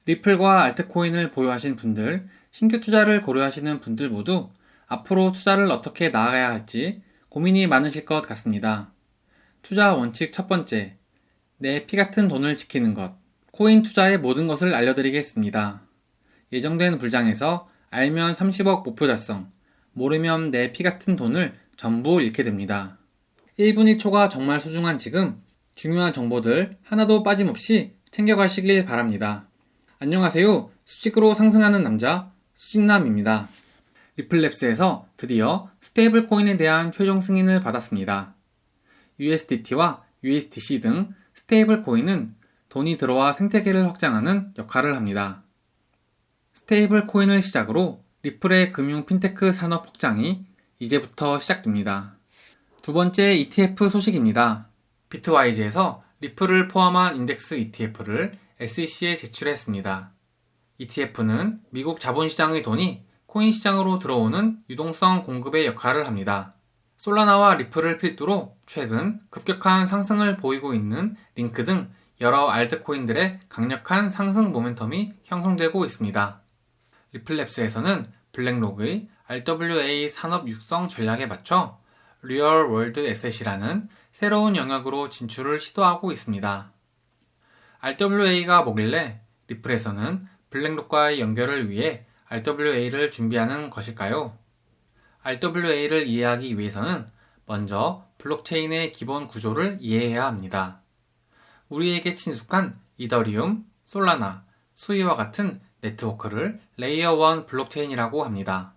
리플과 알트코인을 보유하신 분들, 신규 투자를 고려하시는 분들 모두 앞으로 투자를 어떻게 나아가야 할지 고민이 많으실 것 같습니다. 투자 원칙 첫 번째, 내 피 같은 돈을 지키는 것. 코인 투자의 모든 것을 알려드리겠습니다. 예정된 불장에서 알면 30억 목표 달성, 모르면 내 피 같은 돈을 전부 잃게 됩니다. 1분 1초가 정말 소중한 지금 중요한 정보들 하나도 빠짐없이 챙겨가시길 바랍니다. 안녕하세요. 수직으로 상승하는 남자 수직남입니다. 리플랩스에서 드디어 스테이블 코인에 대한 최종 승인을 받았습니다. USDT와 USDC 등 스테이블 코인은 돈이 들어와 생태계를 확장하는 역할을 합니다. 스테이블 코인을 시작으로 리플의 금융 핀테크 산업 확장이 이제부터 시작됩니다. 두 번째 ETF 소식입니다. 비트와이즈에서 리플을 포함한 인덱스 ETF를 SEC에 제출했습니다. ETF는 미국 자본시장의 돈이 코인 시장으로 들어오는 유동성 공급의 역할을 합니다. 솔라나와 리플을 필두로 최근 급격한 상승을 보이고 있는 링크 등 여러 알트코인들의 강력한 상승 모멘텀이 형성되고 있습니다. 리플랩스에서는 블랙록의 RWA 산업 육성 전략에 맞춰 리얼 월드 에셋이라는 새로운 영역으로 진출을 시도하고 있습니다. RWA가 뭐길래 리플에서는 블랙록과의 연결을 위해 RWA를 준비하는 것일까요? RWA를 이해하기 위해서는 먼저 블록체인의 기본 구조를 이해해야 합니다. 우리에게 친숙한 이더리움, 솔라나, 수이와 같은 네트워크를 레이어 1 블록체인이라고 합니다.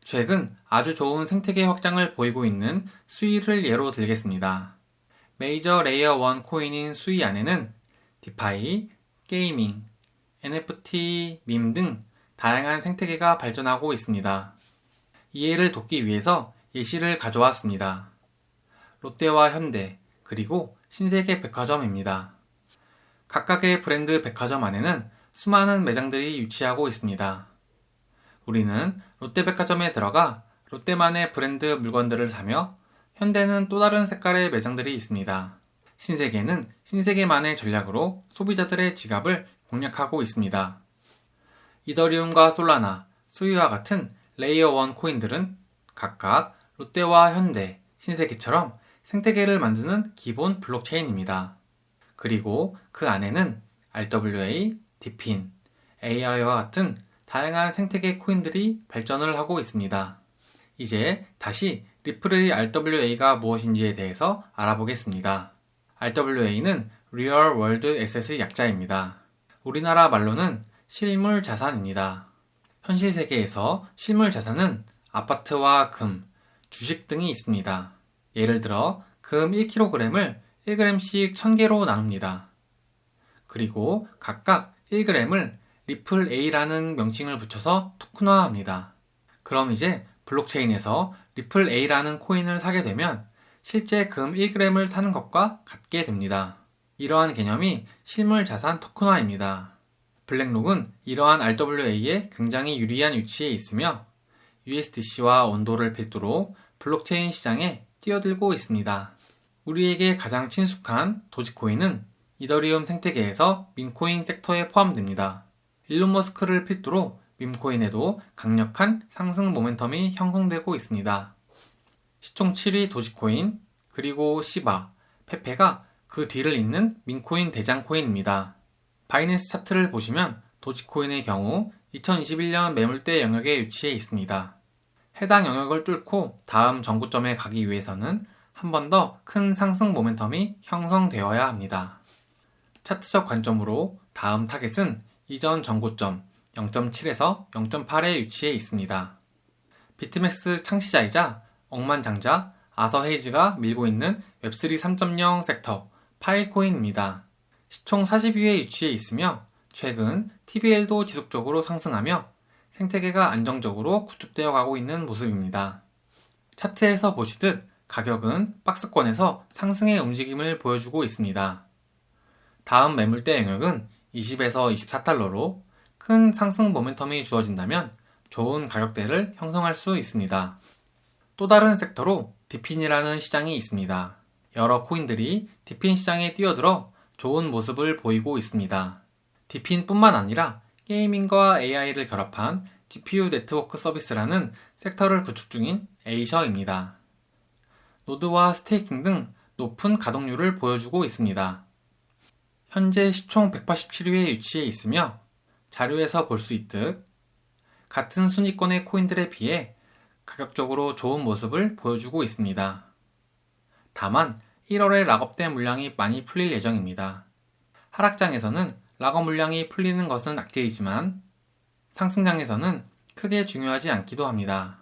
최근 아주 좋은 생태계 확장을 보이고 있는 수이를 예로 들겠습니다. 메이저 레이어 1 코인인 수이 안에는 디파이, 게이밍, NFT, 밈 등 다양한 생태계가 발전하고 있습니다. 이해를 돕기 위해서 예시를 가져왔습니다. 롯데와 현대, 그리고 신세계 백화점입니다. 각각의 브랜드 백화점 안에는 수많은 매장들이 위치하고 있습니다. 우리는 롯데백화점에 들어가 롯데만의 브랜드 물건들을 사며 현대는 또 다른 색깔의 매장들이 있습니다. 신세계는 신세계만의 전략으로 소비자들의 지갑을 공략하고 있습니다. 이더리움과 솔라나, 수이와 같은 레이어 1 코인들은 각각 롯데와 현대, 신세계처럼 생태계를 만드는 기본 블록체인입니다. 그리고 그 안에는 RWA, 디핀, AI와 같은 다양한 생태계 코인들이 발전을 하고 있습니다. 이제 다시 리플의 RWA가 무엇인지에 대해서 알아보겠습니다. RWA는 Real World Asset의 약자입니다. 우리나라 말로는 실물 자산입니다. 현실 세계에서 실물 자산은 아파트와 금, 주식 등이 있습니다. 예를 들어 금 1kg을 1g씩 1000개로 나눕니다. 그리고 각각 1g을 리플 A라는 명칭을 붙여서 토큰화합니다. 그럼 이제 블록체인에서 리플 A라는 코인을 사게 되면 실제 금 1g을 사는 것과 같게 됩니다. 이러한 개념이 실물 자산 토큰화입니다. 블랙록은 이러한 RWA에 굉장히 유리한 위치에 있으며 USDC와 온도를 필두로 블록체인 시장에 뛰어들고 있습니다. 우리에게 가장 친숙한 도지코인은 이더리움 생태계에서 밈코인 섹터에 포함됩니다. 일론 머스크를 필두로 밈코인에도 강력한 상승 모멘텀이 형성되고 있습니다. 시총 7위 도지코인, 그리고 시바, 페페가 그 뒤를 잇는 밈코인 대장 코인입니다. 바이낸스 차트를 보시면 도지코인의 경우 2021년 매물대 영역에 위치해 있습니다. 해당 영역을 뚫고 다음 전고점에 가기 위해서는 한 번 더 큰 상승 모멘텀이 형성되어야 합니다. 차트적 관점으로 다음 타겟은 이전 전고점 0.7에서 0.8에 위치해 있습니다. 비트맥스 창시자이자 억만장자 아서 헤이즈가 밀고 있는 웹3 3.0 섹터 파일코인입니다. 시총 40위에 위치해 있으며 최근 TBL도 지속적으로 상승하며 생태계가 안정적으로 구축되어 가고 있는 모습입니다. 차트에서 보시듯 가격은 박스권에서 상승의 움직임을 보여주고 있습니다. 다음 매물대 영역은 20에서 24달러로 큰 상승 모멘텀이 주어진다면 좋은 가격대를 형성할 수 있습니다. 또 다른 섹터로 디핀이라는 시장이 있습니다. 여러 코인들이 디핀 시장에 뛰어들어 좋은 모습을 보이고 있습니다. 디핀뿐만 아니라 게이밍과 AI를 결합한 GPU 네트워크 서비스라는 섹터를 구축 중인 에이셔입니다. 노드와 스테이킹 등 높은 가동률을 보여주고 있습니다. 현재 시총 187위에 위치해 있으며 자료에서 볼 수 있듯 같은 순위권의 코인들에 비해 가격적으로 좋은 모습을 보여주고 있습니다. 다만 1월에 락업된 물량이 많이 풀릴 예정입니다. 하락장에서는 락업 물량이 풀리는 것은 악재이지만 상승장에서는 크게 중요하지 않기도 합니다.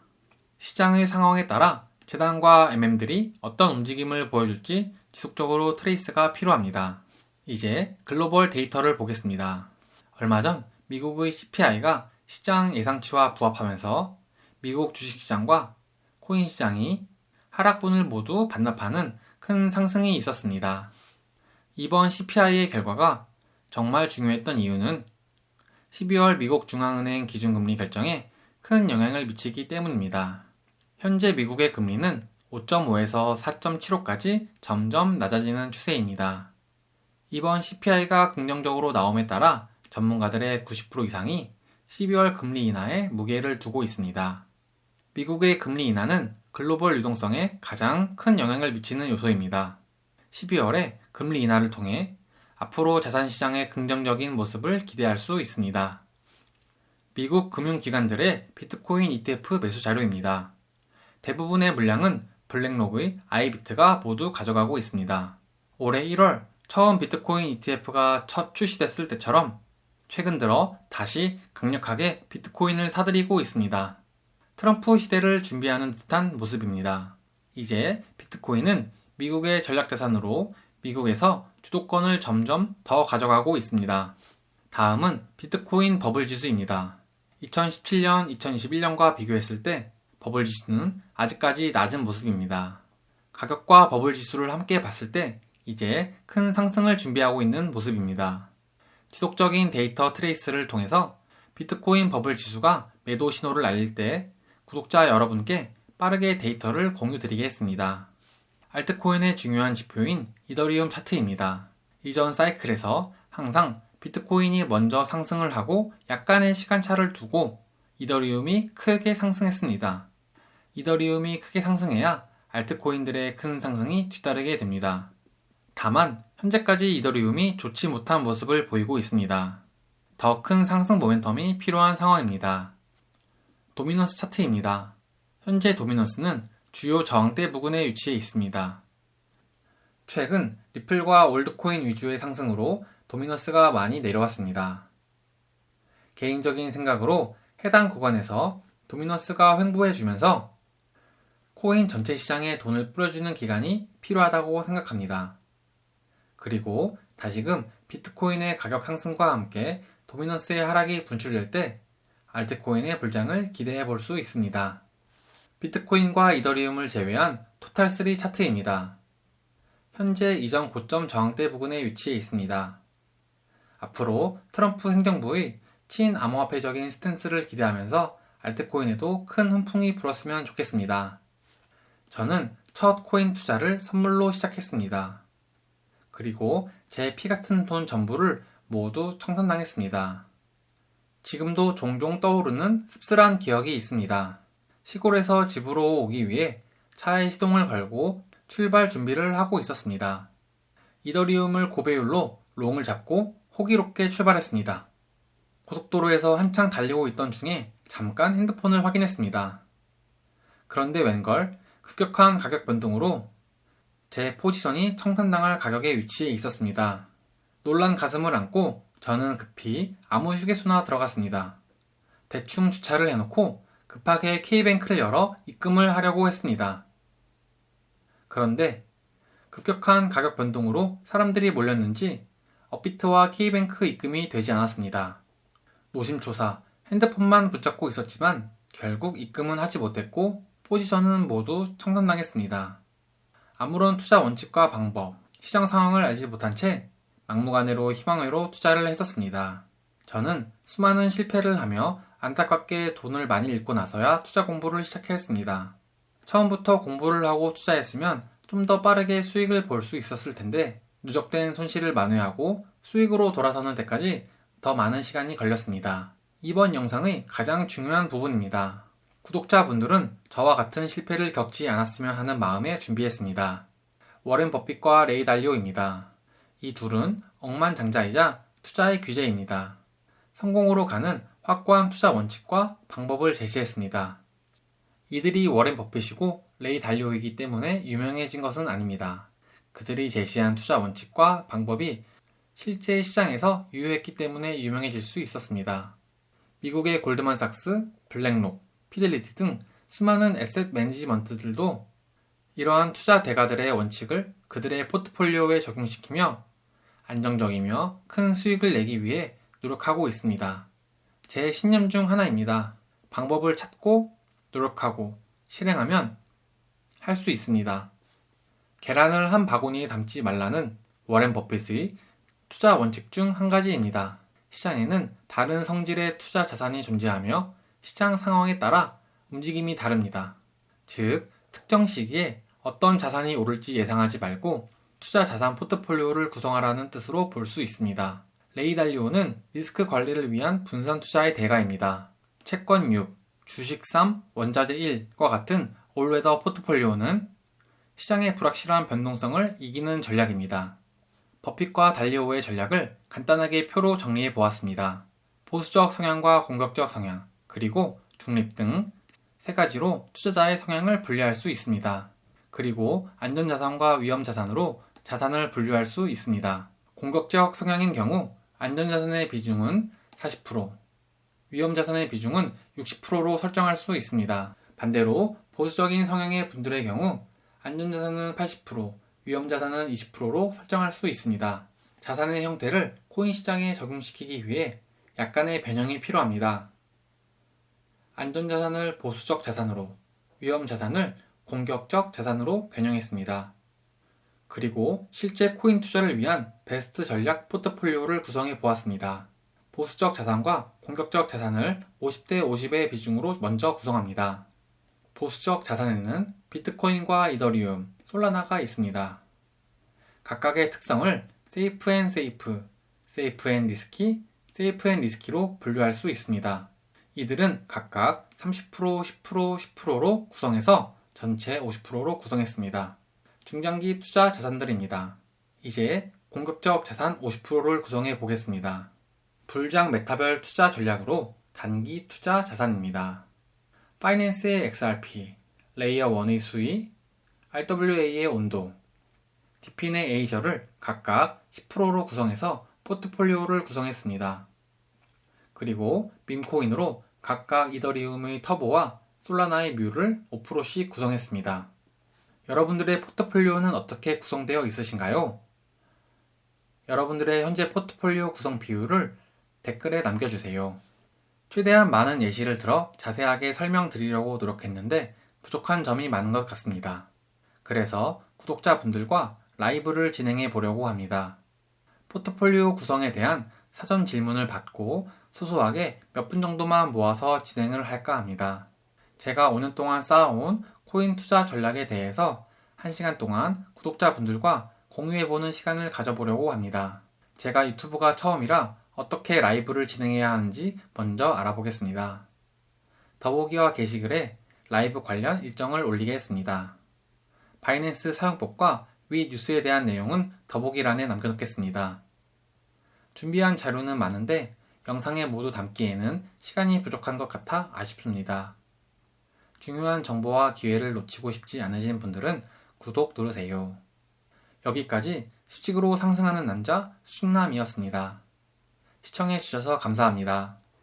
시장의 상황에 따라 재단과 MM들이 어떤 움직임을 보여줄지 지속적으로 트레이스가 필요합니다. 이제 글로벌 데이터를 보겠습니다. 얼마 전 미국의 CPI가 시장 예상치와 부합하면서 미국 주식시장과 코인 시장이 하락분을 모두 반납하는 큰 상승이 있었습니다. 이번 CPI의 결과가 정말 중요했던 이유는 12월 미국 중앙은행 기준금리 결정에 큰 영향을 미치기 때문입니다. 현재 미국의 금리는 5.5에서 4.75까지 점점 낮아지는 추세입니다. 이번 CPI가 긍정적으로 나옴에 따라 전문가들의 90% 이상이 12월 금리 인하에 무게를 두고 있습니다. 미국의 금리 인하는 글로벌 유동성에 가장 큰 영향을 미치는 요소입니다. 12월에 금리 인하를 통해 앞으로 자산시장의 긍정적인 모습을 기대할 수 있습니다. 미국 금융기관들의 비트코인 ETF 매수 자료입니다. 대부분의 물량은 블랙록의 아이비트가 모두 가져가고 있습니다. 올해 1월 처음 비트코인 ETF가 첫 출시됐을 때처럼 최근 들어 다시 강력하게 비트코인을 사들이고 있습니다. 트럼프 시대를 준비하는 듯한 모습입니다. 이제 비트코인은 미국의 전략자산으로 미국에서 주도권을 점점 더 가져가고 있습니다. 다음은 비트코인 버블 지수입니다. 2017년, 2021년과 비교했을 때 버블 지수는 아직까지 낮은 모습입니다. 가격과 버블 지수를 함께 봤을 때 이제 큰 상승을 준비하고 있는 모습입니다. 지속적인 데이터 트레이스를 통해서 비트코인 버블 지수가 매도 신호를 알릴 때 구독자 여러분께 빠르게 데이터를 공유 드리겠습니다. 알트코인의 중요한 지표인 이더리움 차트입니다. 이전 사이클에서 항상 비트코인이 먼저 상승을 하고 약간의 시간차를 두고 이더리움이 크게 상승했습니다. 이더리움이 크게 상승해야 알트코인들의 큰 상승이 뒤따르게 됩니다. 다만 현재까지 이더리움이 좋지 못한 모습을 보이고 있습니다. 더 큰 상승 모멘텀이 필요한 상황입니다. 도미넌스 차트입니다. 현재 도미넌스는 주요 저항대 부근에 위치해 있습니다. 최근 리플과 올드코인 위주의 상승으로 도미넌스가 많이 내려왔습니다. 개인적인 생각으로 해당 구간에서 도미넌스가 횡보해주면서 코인 전체 시장에 돈을 뿌려주는 기간이 필요하다고 생각합니다. 그리고 다시금 비트코인의 가격 상승과 함께 도미넌스의 하락이 분출될 때 알트코인의 불장을 기대해 볼 수 있습니다. 비트코인과 이더리움을 제외한 토탈3 차트입니다. 현재 이전 고점 저항대 부근에 위치해 있습니다. 앞으로 트럼프 행정부의 친암호화폐적인 스탠스를 기대하면서 알트코인에도 큰 훈풍이 불었으면 좋겠습니다. 저는 첫 코인 투자를 선물로 시작했습니다. 그리고 제 피 같은 돈 전부를 모두 청산당했습니다. 지금도 종종 떠오르는 씁쓸한 기억이 있습니다. 시골에서 집으로 오기 위해 차에 시동을 걸고 출발 준비를 하고 있었습니다. 이더리움을 고배율로 롱을 잡고 호기롭게 출발했습니다. 고속도로에서 한창 달리고 있던 중에 잠깐 핸드폰을 확인했습니다. 그런데 웬걸 급격한 가격 변동으로 제 포지션이 청산당할 가격에 위치해 있었습니다. 놀란 가슴을 안고 저는 급히 아무 휴게소나 들어갔습니다. 대충 주차를 해놓고 급하게 K뱅크를 열어 입금을 하려고 했습니다. 그런데 급격한 가격 변동으로 사람들이 몰렸는지 업비트와 K뱅크 입금이 되지 않았습니다. 노심초사 핸드폰만 붙잡고 있었지만 결국 입금은 하지 못했고 포지션은 모두 청산당했습니다. 아무런 투자 원칙과 방법, 시장 상황을 알지 못한 채 막무가내로 희망회로 투자를 했었습니다. 저는 수많은 실패를 하며 안타깝게 돈을 많이 잃고 나서야 투자 공부를 시작했습니다. 처음부터 공부를 하고 투자했으면 좀 더 빠르게 수익을 볼 수 있었을 텐데 누적된 손실을 만회하고 수익으로 돌아서는 데까지 더 많은 시간이 걸렸습니다. 이번 영상의 가장 중요한 부분입니다. 구독자분들은 저와 같은 실패를 겪지 않았으면 하는 마음에 준비했습니다. 워렌 버핏과 레이 달리오입니다. 이 둘은 억만장자이자 투자의 귀재입니다. 성공으로 가는 확고한 투자 원칙과 방법을 제시했습니다. 이들이 워렌 버핏이고 레이 달리오이기 때문에 유명해진 것은 아닙니다. 그들이 제시한 투자 원칙과 방법이 실제 시장에서 유효했기 때문에 유명해질 수 있었습니다. 미국의 골드만삭스, 블랙록, 피델리티 등 수많은 에셋 매니지먼트들도 이러한 투자 대가들의 원칙을 그들의 포트폴리오에 적용시키며 안정적이며 큰 수익을 내기 위해 노력하고 있습니다. 제 신념 중 하나입니다. 방법을 찾고 노력하고 실행하면 할 수 있습니다. 계란을 한 바구니에 담지 말라는 워렌 버핏의 투자 원칙 중 한 가지입니다. 시장에는 다른 성질의 투자 자산이 존재하며 시장 상황에 따라 움직임이 다릅니다. 즉, 특정 시기에 어떤 자산이 오를지 예상하지 말고 투자 자산 포트폴리오를 구성하라는 뜻으로 볼 수 있습니다. 레이 달리오는 리스크 관리를 위한 분산 투자의 대가입니다. 채권 6, 주식 3, 원자재 1과 같은 올웨더 포트폴리오는 시장의 불확실한 변동성을 이기는 전략입니다. 버핏과 달리오의 전략을 간단하게 표로 정리해 보았습니다. 보수적 성향과 공격적 성향, 그리고 중립 등 세 가지로 투자자의 성향을 분류할 수 있습니다. 그리고 안전자산과 위험자산으로 자산을 분류할 수 있습니다. 공격적 성향인 경우 안전자산의 비중은 40%, 위험자산의 비중은 60%로 설정할 수 있습니다. 반대로 보수적인 성향의 분들의 경우 안전자산은 80%, 위험자산은 20%로 설정할 수 있습니다. 자산의 형태를 코인 시장에 적용시키기 위해 약간의 변형이 필요합니다. 안전자산을 보수적 자산으로, 위험자산을 공격적 자산으로 변형했습니다. 그리고 실제 코인 투자를 위한 베스트 전략 포트폴리오를 구성해 보았습니다. 보수적 자산과 공격적 자산을 50대 50의 비중으로 먼저 구성합니다. 보수적 자산에는 비트코인과 이더리움, 솔라나가 있습니다. 각각의 특성을 세이프 앤 세이프, 세이프 앤 리스키, 세이프 앤 리스키로 분류할 수 있습니다. 이들은 각각 30%, 10%, 10%로 구성해서 전체 50%로 구성했습니다. 중장기 투자 자산들입니다. 이제 공격적 자산 50%를 구성해 보겠습니다. 불장 메타별 투자 전략으로 단기 투자 자산입니다. 파이낸스의 XRP, 레이어 1의 수위, RWA의 온도, 디핀의 에이저를 각각 10%로 구성해서 포트폴리오를 구성했습니다. 그리고 밈코인으로 각각 이더리움의 터보와 솔라나의 뮤를 5%씩 구성했습니다. 여러분들의 포트폴리오는 어떻게 구성되어 있으신가요? 여러분들의 현재 포트폴리오 구성 비율을 댓글에 남겨주세요. 최대한 많은 예시를 들어 자세하게 설명드리려고 노력했는데 부족한 점이 많은 것 같습니다. 그래서 구독자분들과 라이브를 진행해 보려고 합니다. 포트폴리오 구성에 대한 사전 질문을 받고 소소하게 몇 분 정도만 모아서 진행을 할까 합니다. 제가 5년 동안 쌓아온 코인 투자 전략에 대해서 1시간 동안 구독자분들과 공유해보는 시간을 가져보려고 합니다. 제가 유튜브가 처음이라 어떻게 라이브를 진행해야 하는지 먼저 알아보겠습니다. 더보기와 게시글에 라이브 관련 일정을 올리겠습니다. 바이낸스 사용법과 위 뉴스에 대한 내용은 더보기란에 남겨놓겠습니다. 준비한 자료는 많은데 영상에 모두 담기에는 시간이 부족한 것 같아 아쉽습니다. 중요한 정보와 기회를 놓치고 싶지 않으신 분들은 구독 누르세요. 여기까지 수직으로 상승하는 남자 수직남이었습니다. 시청해주셔서 감사합니다.